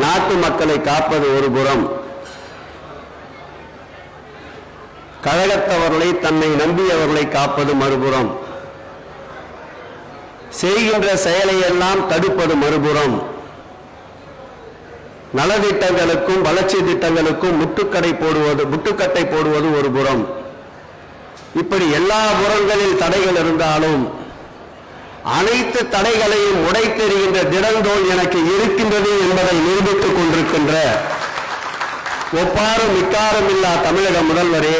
நாட்டு மக்களை காப்பது ஒரு புறம், கழகத்தவர்களை தன்னை நம்பியவர்களை காப்பது மறுபுறம், செய்கின்ற செயலை எல்லாம் தடுப்பது மறுபுறம், நலத்திட்டங்களுக்கும் வளர்ச்சி திட்டங்களுக்கும் முட்டுக்கட்டை போடுவது ஒரு புறம். இப்படி எல்லா புறங்களில் தடைகள் இருந்தாலும் அனைத்து தடைகளையும் உடைத்தெறிகின்ற திடந்தோல் எனக்கு இருக்கின்றது என்பதை நிரூபித்துக் கொண்டிருக்கின்ற ஒப்பாரும் மிக்காரும் இல்லா தமிழக முதல்வரே,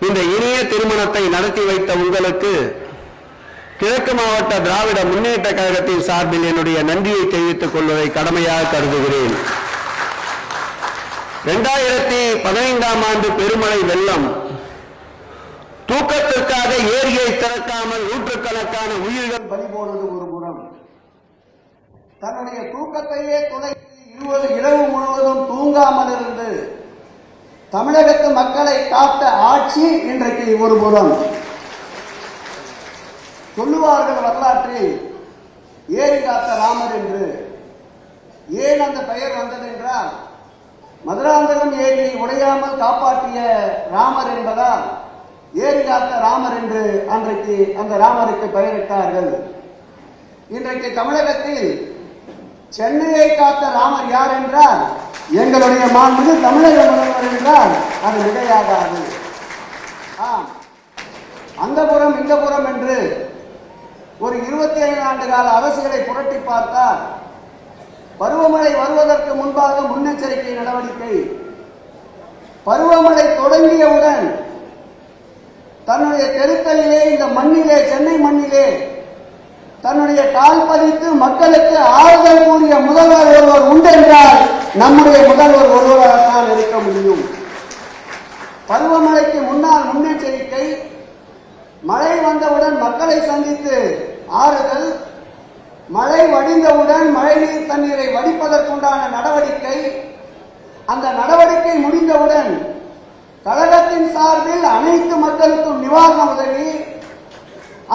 இந்த இனிய திருமணத்தை நடத்தி வைத்த உங்களுக்கு கிழக்கு மாவட்ட திராவிட முன்னேற்ற கழகத்தின் சார்பில் என்னுடைய நன்றியை தெரிவித்துக் கொள்வதை கடமையாக கருதுகிறேன். 2015ஆம் ஆண்டு பெருமழை வெள்ளம் தூக்கத்திற்காக ஏரியை திறக்காமல் நூற்றுக்கணக்கான உயிர்கள் பலி போனது ஒரு புறம், தன்னுடைய தூக்கத்தையே துளைத்து இரவு முழுவதும் தூங்காமல் இருந்து தமிழகத்து மக்களை காத்த ஆட்சி இன்றைக்கு ஒரு புறம். சொல்லுவார்கள் வரலாற்றில் ஏரி காத்த ராமர் என்று. ஏன் அந்த பெயர் வந்தது என்றால், மதுராந்தகம் ஏரியை உடையாமல் காப்பாற்றிய ராமர் என்பதால் ஏரி காத்த ராமர் என்று அன்றைக்கு அந்த ராமருக்கு பெயரிட்டார்கள். இன்றைக்கு தமிழகத்தில் சென்னையை காத்த ராமர் யார் என்றால் எங்களுடைய மாண்புமிகு தமிழக முதல்வர் என்றால் அது மிகையாகாது. அந்த புறம் இந்த புறம் என்று ஒரு 25 ஆண்டு கால அரசுகளை புரட்டி பார்த்தால், பருவமழை வருவதற்கு முன்பாக முன்னெச்சரிக்கை நடவடிக்கை, பருவமழை தொடங்கியவுடன் தன்னுடைய தெருக்களிலே இந்த மண்ணிலே சென்னை மண்ணிலே தன்னுடைய கால் பதித்து மக்களுக்கு ஆறுதல் கூறிய முதல்வர் ஒருவர் உண்டென்றால் நம்முடைய முதல்வர் ஒருவராகத்தான் இருக்க முடியும். பருவமழைக்கு முன்னால் முன்னெச்சரிக்கை, மழை வந்தவுடன் மக்களை சந்தித்து ஆறுதல், மழை வடிந்தவுடன் மழைநீர் தண்ணீரை வடிப்பதற்குண்டான நடவடிக்கை, அந்த நடவடிக்கை முடிந்தவுடன் கழகத்தின் சார்பில் அனைத்து மக்களுக்கும் நிவாரண உதவி,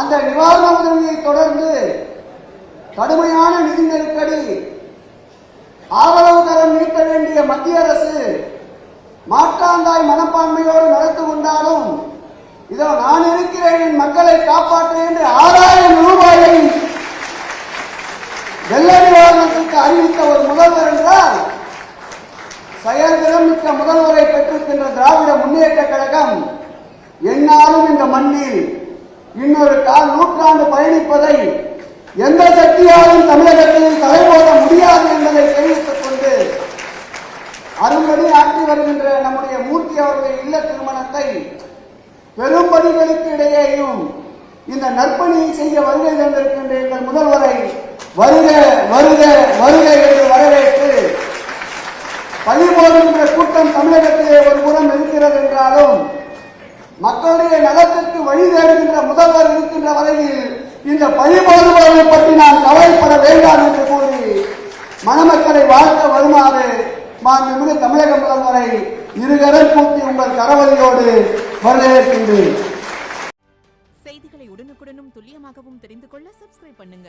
அந்த நிவாரண உதவியை தொடர்ந்து கடுமையான நிதி நெருக்கடி, ஆதரவு கரம் நீட்ட வேண்டிய மத்திய அரசு மாற்றாந்தாய் மனப்பான்மையோடு நடந்து கொண்டாலும், இதோ நான் இருக்கிறேன் என் மக்களை காப்பாற்ற என்று 6000 ரூபாயை வெள்ள நிவாரணத்திற்கு அறிவித்த ஒரு முதல்வர் என்றால், செயல்திறம் மிக்க முதல்வரை பெற்றிருக்கின்ற திராவிட முன்னேற்ற கழகம் என்னாலும் இந்த மண்ணில் இன்னொரு கால் நூற்றாண்டு பயணிப்பதை எந்த சக்தியாலும் தமிழகத்தில் தலைபோட முடியாது என்பதை தெரிவித்துக் கொண்டு, அரும்படி ஆற்றி வருகின்ற நம்முடைய மூர்த்தி அவருடைய இல்ல திருமணத்தை பெரும்படிகளுக்கு இடையேயும் இந்த நற்பணியை செய்ய வருகை தந்திருக்கின்ற எங்கள் முதல்வரை வருக வருக வருக என்று வரவேற்று, பழிபோடுகின்ற கூட்டம் தமிழகத்திலே ஒரு புறம் இருக்கிறது என்றாலும் மக்களுடைய நலத்திற்கு வழி தேடுகின்ற முதல்வர் இருக்கின்ற வரையில் இந்த பழிபோடுபவர்களை பற்றி நாம் கவலைப்பட வேண்டாம் என்று கூறி மணமக்களை வாழ்த்த வருமாறு மாண்புமிகு தமிழக முதல்வரை இருகரம் கூட்டி உங்கள் கரவொலியோடு வரவேற்கின்றேன். செய்திகளை உடனுக்குடனும் துல்லியமாகவும் தெரிந்து கொள்ள சப்ஸ்கிரைப் பண்ணுங்க.